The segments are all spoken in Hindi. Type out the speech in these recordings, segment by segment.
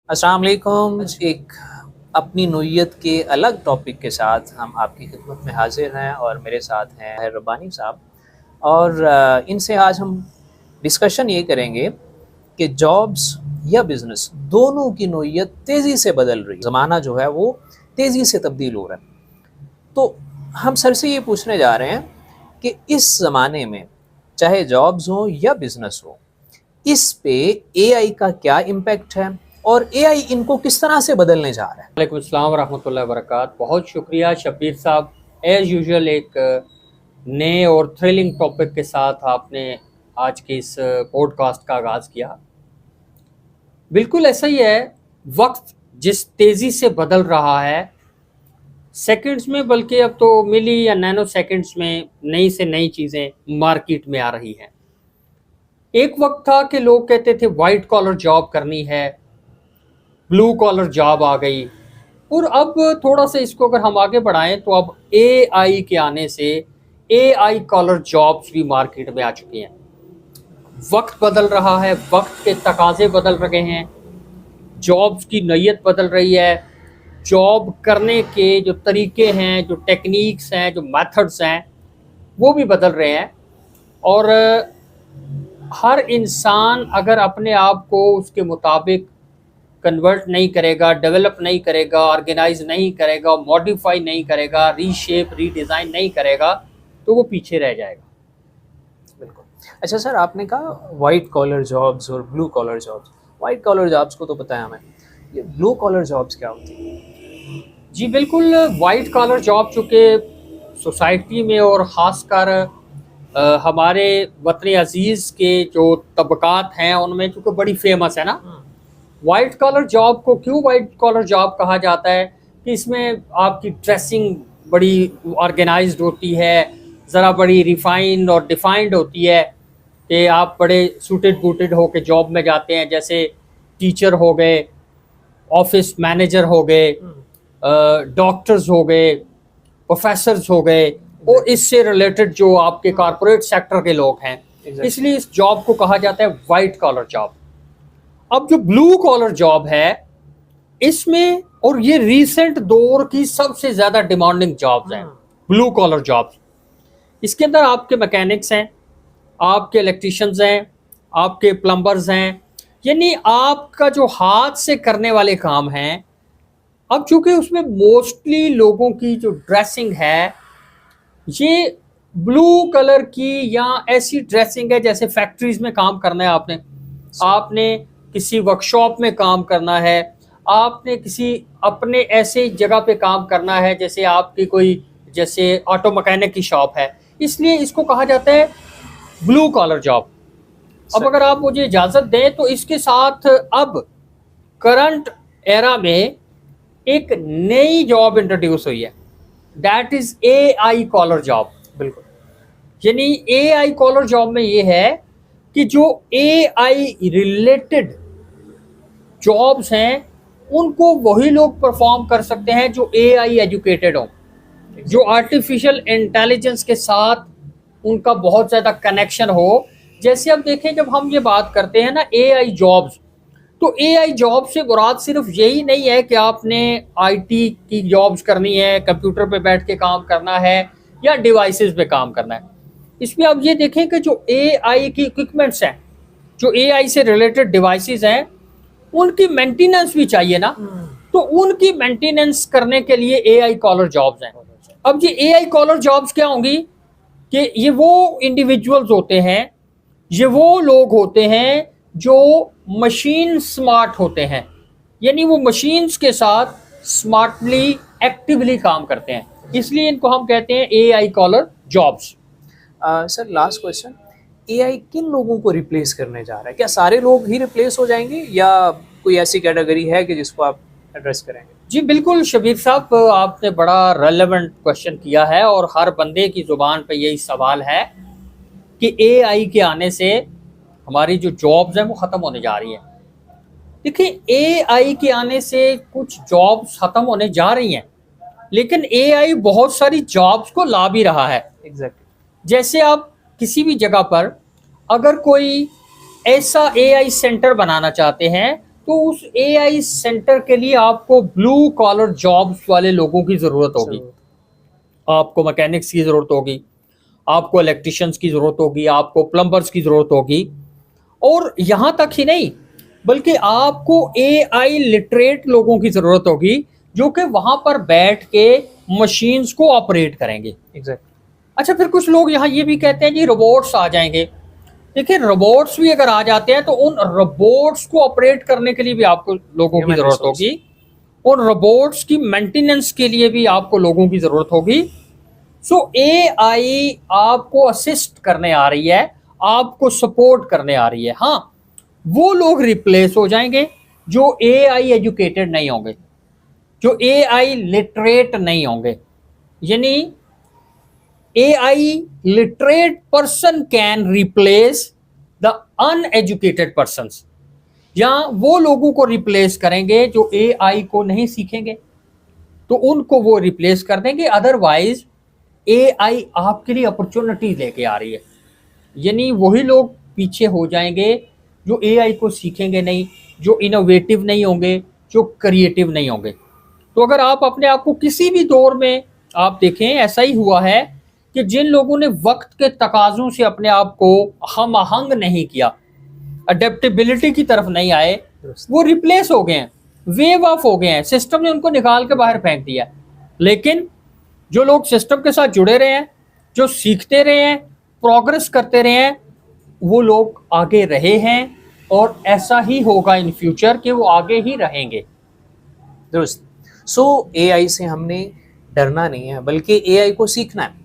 अस्सलाम वालेकुम। एक अपनी नोयत के अलग टॉपिक के साथ हम आपकी खिदमत में हाज़िर हैं और मेरे साथ हैं ताहिर रब्बानी साहब। और इनसे आज हम डिस्कशन ये करेंगे कि जॉब्स या बिज़नेस दोनों की नोयत तेज़ी से बदल रही है। ज़माना जो है वो तेज़ी से तब्दील हो रहा है। तो हम सर से ये पूछने जा रहे हैं कि इस ज़माने में चाहे जॉब्स हो या बिज़नेस हो, इस पे एआई का क्या इम्पैक्ट है और एआई इनको किस तरह से बदलने जा रहा है। वालेकुम अस्सलाम वरहमतुल्लाहि वबरकात। बहुत शुक्रिया शब्बीर साहब, एज़ यूजुअल एक नए और थ्रिलिंग टॉपिक के साथ आपने आज के इस पॉडकास्ट का आगाज़ किया। बिल्कुल ऐसा ही है, वक्त जिस तेज़ी से बदल रहा है, सेकंड्स में बल्कि अब तो मिली या नैनो सेकंड्स में नई से नई चीज़ें मार्केट में आ रही हैं। एक वक्त था कि लोग कहते थे वाइट कॉलर जॉब करनी है, ब्लू कॉलर जॉब आ गई। और अब थोड़ा सा इसको अगर हम आगे बढ़ाएं तो अब एआई के आने से एआई कॉलर जॉब्स भी मार्केट में आ चुकी हैं। वक्त बदल रहा है, वक्त के तकाजे बदल रहे हैं, जॉब्स की नौयत बदल रही है, जॉब करने के जो तरीके हैं, जो टेक्निक्स हैं, जो मेथड्स हैं, वो भी बदल रहे हैं। और हर इंसान अगर अपने आप को उसके मुताबिक कन्वर्ट नहीं करेगा, डेवलप नहीं करेगा, ऑर्गेनाइज नहीं करेगा, मॉडिफाई नहीं करेगा, रीशेप रीडिज़ाइन नहीं करेगा, तो वो पीछे रह जाएगा। बिल्कुल। अच्छा सर, आपने कहा वाइट कॉलर जॉब्स और blue collar jobs. White collar jobs को तो पता है हमें, ये ब्लू कॉलर जॉब्स क्या होती है? जी बिल्कुल, वाइट कॉलर जॉब चूँकि सोसाइटी में और ख़ासकर हमारे वतन अज़ीज़ के जो तबक़ात हैं उनमें चूँकि बड़ी फेमस है ना। वाइट कॉलर जॉब को क्यों वाइट कॉलर जॉब कहा जाता है कि इसमें आपकी ड्रेसिंग बड़ी ऑर्गेनाइज्ड होती है, ज़रा बड़ी रिफाइंड और डिफाइंड होती है कि आप बड़े सूटेड बूटेड होकर जॉब में जाते हैं, जैसे टीचर हो गए, ऑफिस मैनेजर हो गए, डॉक्टर्स हो गए, प्रोफेसर्स हो गए और इससे रिलेटेड जो आपके कॉरपोरेट सेक्टर के लोग हैं। इसलिए इस जॉब को कहा जाता है वाइट कॉलर जॉब। अब जो ब्लू कॉलर जॉब है इसमें, और ये रीसेंट दौर की सबसे ज्यादा डिमांडिंग जॉब्स हैं ब्लू कॉलर जॉब्स। इसके अंदर आपके मैकेनिक्स हैं, आपके इलेक्ट्रिशियंस हैं, आपके प्लम्बर्स हैं, यानी आपका जो हाथ से करने वाले काम हैं। अब चूंकि उसमें मोस्टली लोगों की जो ड्रेसिंग है ये ब्लू कलर की या ऐसी ड्रेसिंग है जैसे फैक्ट्रीज में काम करना है आपने, आपने किसी वर्कशॉप में काम करना है, आपने किसी अपने ऐसे जगह पे काम करना है जैसे आपकी कोई जैसे ऑटो मैकेनिक की शॉप है, इसलिए इसको कहा जाता है ब्लू कॉलर जॉब। अब अगर आप मुझे इजाज़त दें तो इसके साथ अब करंट एरा में एक नई जॉब इंट्रोड्यूस हुई है, that is AI collar job. बिल्कुल। यानी एआई कॉलर जॉब में ये है कि जो एआई रिलेटेड जॉब्स हैं उनको वही लोग परफॉर्म कर सकते हैं जो एआई एजुकेटेड हों, जो आर्टिफिशियल इंटेलिजेंस के साथ उनका बहुत ज़्यादा कनेक्शन हो। जैसे अब देखें, जब हम ये बात करते हैं ना एआई जॉब्स, तो एआई जॉब से मुराद सिर्फ यही नहीं है कि आपने आईटी की जॉब्स करनी है, कंप्यूटर पे बैठ के काम करना है या डिवाइसेस पे काम करना है। इसमें आप ये देखें कि जो एआई की इक्विपमेंट्स हैं, जो एआई से रिलेटेड डिवाइसेस हैं, उनकी मेंटेनेंस भी चाहिए ना, तो उनकी मेंटेनेंस करने के लिए एआई कॉलर जॉब्स हैं। अब ये एआई कॉलर जॉब्स क्या होंगी कि ये वो इंडिविजुअल्स होते हैं, ये वो लोग होते हैं जो मशीन स्मार्ट होते हैं, यानी वो मशीन्स के साथ स्मार्टली एक्टिवली काम करते हैं, इसलिए इनको हम कहते हैं AI collar jobs. Sir last question, AI किन लोगों को रिप्लेस करने जा रहा है? क्या सारे लोग ही रिप्लेस हो जाएंगे या कोई ऐसी कैटेगरी है कि जिसको आप एड्रेस करेंगे? जी बिल्कुल शबीर साहब, आपने बड़ा रेलेवेंट क्वेश्चन किया है और हर बंदे की ज़ुबान पे यही सवाल है कि एआई के आने से हमारी जो जॉब्स हैं वो ख़त्म होने जा रही हैं। देखिए, एआई के आने से कुछ जॉब्स ख़त्म होने जा रही हैं, लेकिन एआई बहुत सारी जॉब्स को ला भी रहा है। एग्जैक्टली। जैसे आप किसी भी जगह पर अगर कोई ऐसा एआई सेंटर बनाना चाहते हैं तो उस एआई सेंटर के लिए आपको ब्लू कॉलर जॉब्स वाले लोगों की ज़रूरत होगी। आपको मैकेनिक्स की ज़रूरत होगी, आपको इलेक्ट्रिशियंस की ज़रूरत होगी, आपको प्लम्बर्स की ज़रूरत होगी, और यहाँ तक ही नहीं बल्कि आपको एआई लिटरेट लोगों की ज़रूरत होगी जो कि वहाँ पर बैठ के मशीन्स को ऑपरेट करेंगे। एग्जैक्ट। अच्छा, फिर कुछ लोग यहाँ ये भी कहते हैं जी रोबोट्स आ जाएंगे। देखिए, रोबोट्स भी अगर आ जाते हैं तो उन रोबोट्स को ऑपरेट करने के लिए भी आपको लोगों की Human ज़रूरत resource। होगी, और रोबोट्स की मेंटेनेंस के लिए भी आपको लोगों की ज़रूरत होगी। सो एआई आपको असिस्ट करने आ रही है, आपको सपोर्ट करने आ रही है। हाँ, वो लोग रिप्लेस हो जाएंगे जो एआई एजुकेटेड नहीं होंगे, जो एआई लिटरेट नहीं होंगे। यानी AI literate person can replace the uneducated persons, या वो लोगों को रिप्लेस करेंगे जो एआई को नहीं सीखेंगे, तो उनको वो रिप्लेस कर देंगे। अदरवाइज एआई आपके लिए अपॉर्चुनिटी लेके आ रही है, यानी वही लोग पीछे हो जाएंगे जो एआई को सीखेंगे नहीं, जो इनोवेटिव नहीं होंगे, जो क्रिएटिव नहीं होंगे। तो अगर आप अपने आप को किसी भी दौर में आप देखें, ऐसा ही हुआ है कि जिन लोगों ने वक्त के तकाजों से अपने आप को हम आहंग नहीं किया, अडेप्टेबिलिटी की तरफ नहीं आए, वो रिप्लेस हो गए हैं, वेव ऑफ हो गए हैं, सिस्टम ने उनको निकाल के बाहर फेंक दिया। लेकिन जो लोग सिस्टम के साथ जुड़े रहे हैं, जो सीखते रहे हैं, प्रोग्रेस करते रहे हैं, वो लोग आगे रहे हैं, और ऐसा ही होगा इन फ्यूचर कि वो आगे ही रहेंगे। दुरुस्त। सो एआई से हमने डरना नहीं है, बल्कि एआई को सीखना है।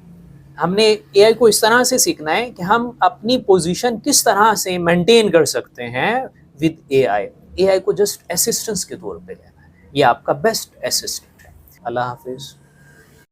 हमने एआई को इस तरह से सीखना है कि हम अपनी पोजीशन किस तरह से मेंटेन कर सकते हैं विद एआई। एआई को जस्ट असिस्टेंस के तौर पे लेना है, ये आपका बेस्ट असिस्टेंट है। अल्लाह हाफिज़।